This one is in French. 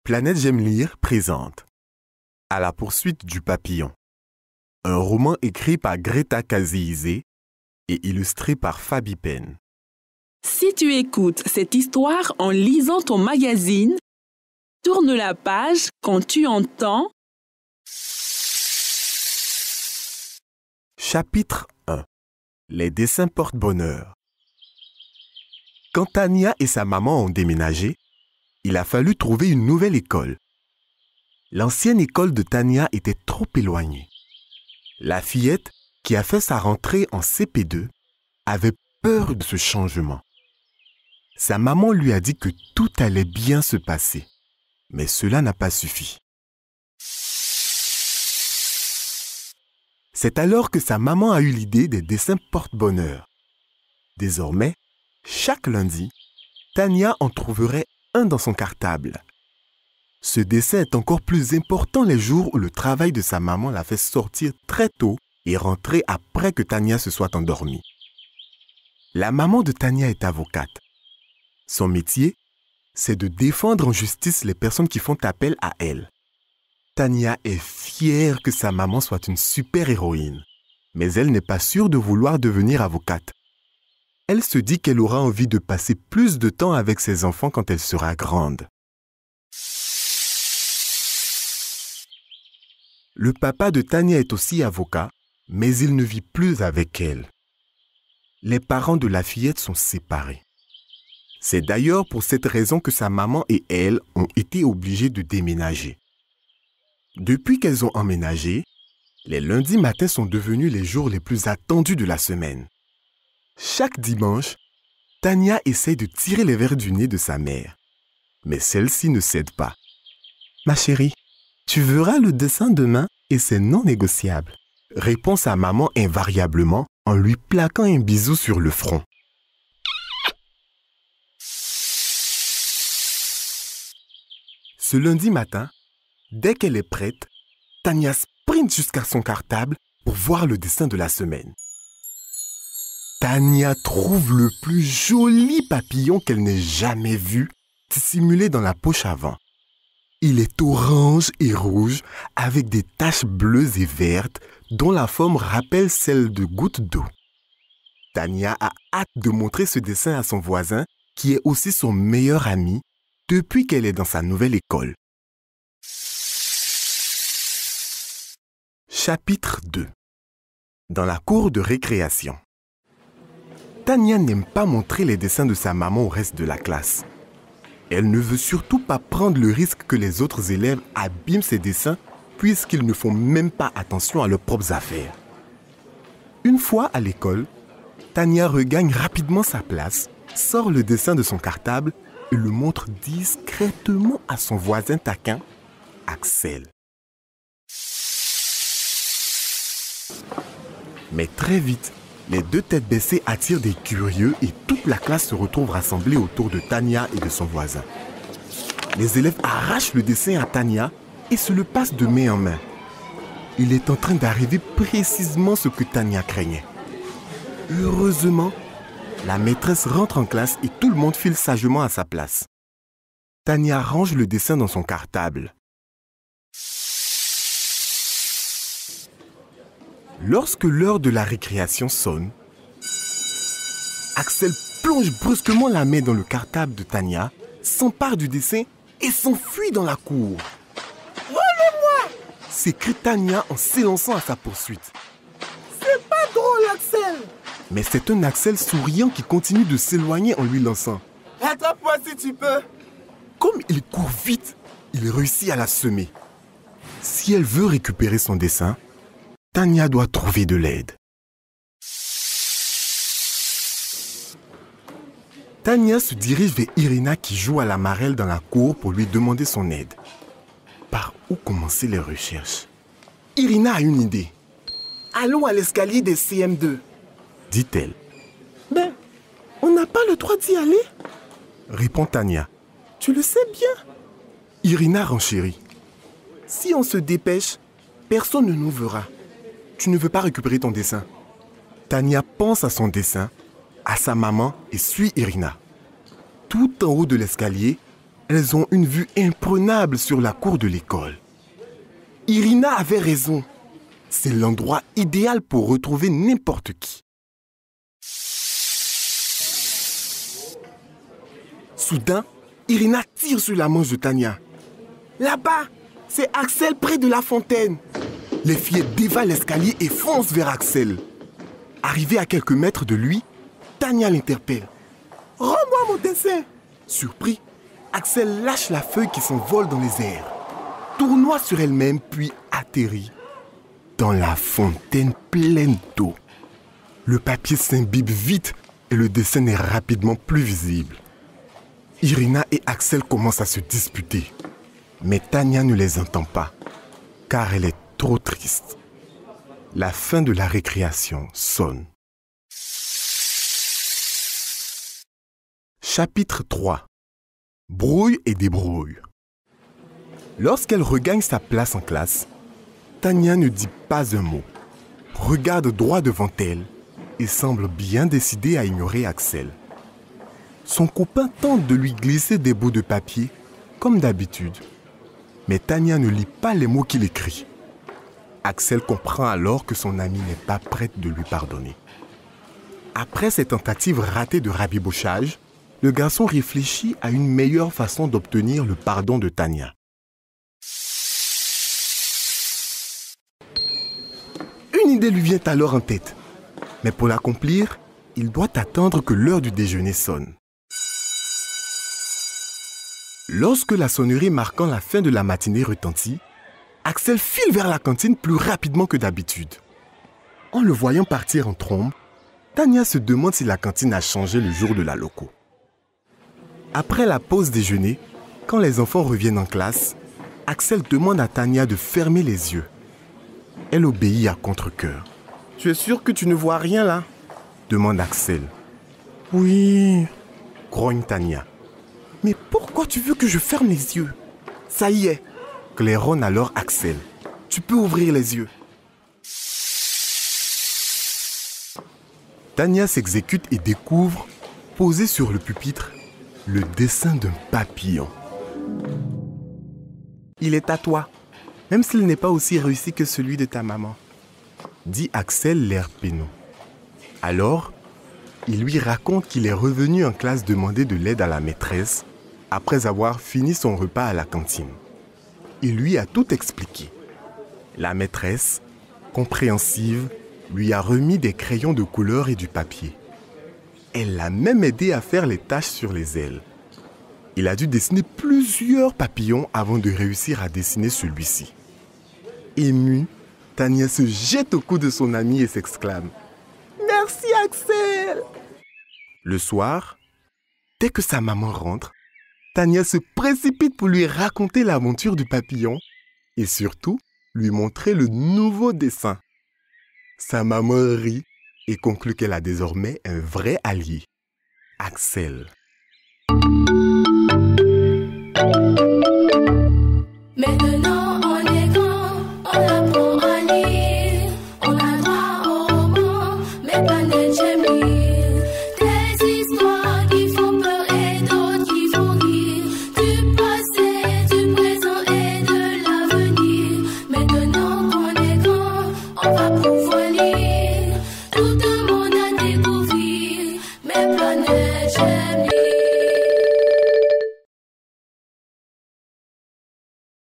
Planète J'aime lire présente À la poursuite du papillon. Un roman écrit par Greta Kazizé et illustré par Fabi Pen. Si tu écoutes cette histoire en lisant ton magazine, tourne la page quand tu entends Chapitre 1. Les dessins portent bonheur. Quand Tania et sa maman ont déménagé, il a fallu trouver une nouvelle école. L'ancienne école de Tania était trop éloignée. La fillette, qui a fait sa rentrée en CP2, avait peur de ce changement. Sa maman lui a dit que tout allait bien se passer, mais cela n'a pas suffi. C'est alors que sa maman a eu l'idée des dessins porte-bonheur. Désormais, chaque lundi, Tania en trouverait un dans son cartable. Ce dessin est encore plus important les jours où le travail de sa maman l'a fait sortir très tôt et rentrer après que Tania se soit endormie. La maman de Tania est avocate. Son métier, c'est de défendre en justice les personnes qui font appel à elle. Tania est fière que sa maman soit une super-héroïne, mais elle n'est pas sûre de vouloir devenir avocate. Elle se dit qu'elle aura envie de passer plus de temps avec ses enfants quand elle sera grande. Le papa de Tania est aussi avocat, mais il ne vit plus avec elle. Les parents de la fillette sont séparés. C'est d'ailleurs pour cette raison que sa maman et elle ont été obligées de déménager. Depuis qu'elles ont emménagé, les lundis matins sont devenus les jours les plus attendus de la semaine. Chaque dimanche, Tania essaie de tirer les verres du nez de sa mère. Mais celle-ci ne cède pas. « Ma chérie, tu verras le dessin demain et c'est non négociable. » répond sa maman invariablement en lui plaquant un bisou sur le front. Ce lundi matin, dès qu'elle est prête, Tania sprint jusqu'à son cartable pour voir le dessin de la semaine. Tania trouve le plus joli papillon qu'elle n'ait jamais vu dissimulé dans la poche avant. Il est orange et rouge avec des taches bleues et vertes dont la forme rappelle celle de gouttes d'eau. Tania a hâte de montrer ce dessin à son voisin qui est aussi son meilleur ami depuis qu'elle est dans sa nouvelle école. Chapitre 2. Dans la cour de récréation. Tania n'aime pas montrer les dessins de sa maman au reste de la classe. Elle ne veut surtout pas prendre le risque que les autres élèves abîment ses dessins puisqu'ils ne font même pas attention à leurs propres affaires. Une fois à l'école, Tania regagne rapidement sa place, sort le dessin de son cartable et le montre discrètement à son voisin taquin, Axel. Mais très vite, les deux têtes baissées attirent des curieux et toute la classe se retrouve rassemblée autour de Tania et de son voisin. Les élèves arrachent le dessin à Tania et se le passent de main en main. Il est en train d'arriver précisément ce que Tania craignait. Heureusement, la maîtresse rentre en classe et tout le monde file sagement à sa place. Tania range le dessin dans son cartable. Lorsque l'heure de la récréation sonne, Axel plonge brusquement la main dans le cartable de Tania, s'empare du dessin et s'enfuit dans la cour. « Relève-moi » s'écrie Tania en s'élançant à sa poursuite. « C'est pas drôle, Axel !» Mais c'est un Axel souriant qui continue de s'éloigner en lui lançant. « Attrape-moi si tu peux !» Comme il court vite, il réussit à la semer. Si elle veut récupérer son dessin, Tania doit trouver de l'aide. Tania se dirige vers Irina qui joue à la marelle dans la cour pour lui demander son aide. Par où commencer les recherches? Irina a une idée. « Allons à l'escalier des CM2 », dit-elle. « Ben, on n'a pas le droit d'y aller ?» répond Tania. « Tu le sais bien. » Irina renchérit. « Si on se dépêche, personne ne nous verra. Tu ne veux pas récupérer ton dessin. » Tania pense à son dessin, à sa maman et suit Irina. Tout en haut de l'escalier, Elles ont une vue imprenable sur la cour de l'école. Irina avait raison. C'est l'endroit idéal pour retrouver n'importe qui. Soudain, Irina tire sur la manche de Tania. Là-bas, c'est Axel près de la fontaine. Les filles dévalent l'escalier et foncent vers Axel. Arrivée à quelques mètres de lui, Tania l'interpelle. « Rends-moi mon dessin !» Surpris, Axel lâche la feuille qui s'envole dans les airs, tournoie sur elle-même puis atterrit dans la fontaine pleine d'eau. Le papier s'imbibe vite et le dessin est rapidement plus visible. Irina et Axel commencent à se disputer. Mais Tania ne les entend pas, car elle est trop triste. La fin de la récréation sonne. Chapitre 3. Brouille et débrouille. Lorsqu'elle regagne sa place en classe, Tania ne dit pas un mot, regarde droit devant elle et semble bien décidée à ignorer Axel. Son copain tente de lui glisser des bouts de papier, comme d'habitude. Mais Tania ne lit pas les mots qu'il écrit. Axel comprend alors que son amie n'est pas prête de lui pardonner. Après ces tentatives ratées de rabibochage, le garçon réfléchit à une meilleure façon d'obtenir le pardon de Tania. Une idée lui vient alors en tête. Mais pour l'accomplir, il doit attendre que l'heure du déjeuner sonne. Lorsque la sonnerie marquant la fin de la matinée retentit, Axel file vers la cantine plus rapidement que d'habitude. En le voyant partir en trombe, Tania se demande si la cantine a changé le jour de la loco. Après la pause déjeuner, quand les enfants reviennent en classe, Axel demande à Tania de fermer les yeux. Elle obéit à contre-cœur. « Tu es sûr que tu ne vois rien là ?» demande Axel. « Oui, » grogne Tania. « Mais pourquoi tu veux que je ferme les yeux ?»« Ça y est !» claironne alors Axel. « Tu peux ouvrir les yeux. » Tania s'exécute et découvre, posé sur le pupitre, le dessin d'un papillon. « Il est à toi, même s'il n'est pas aussi réussi que celui de ta maman, » dit Axel l'air penaud. Alors, il lui raconte qu'il est revenu en classe demander de l'aide à la maîtresse après avoir fini son repas à la cantine. Il lui a tout expliqué. La maîtresse, compréhensive, lui a remis des crayons de couleur et du papier. Elle l'a même aidé à faire les taches sur les ailes. Il a dû dessiner plusieurs papillons avant de réussir à dessiner celui-ci. Émue, Tania se jette au cou de son ami et s'exclame « Merci Axel !» Le soir, dès que sa maman rentre, Tania se précipite pour lui raconter l'aventure du papillon et surtout lui montrer le nouveau dessin. Sa maman rit et conclut qu'elle a désormais un vrai allié, Axel.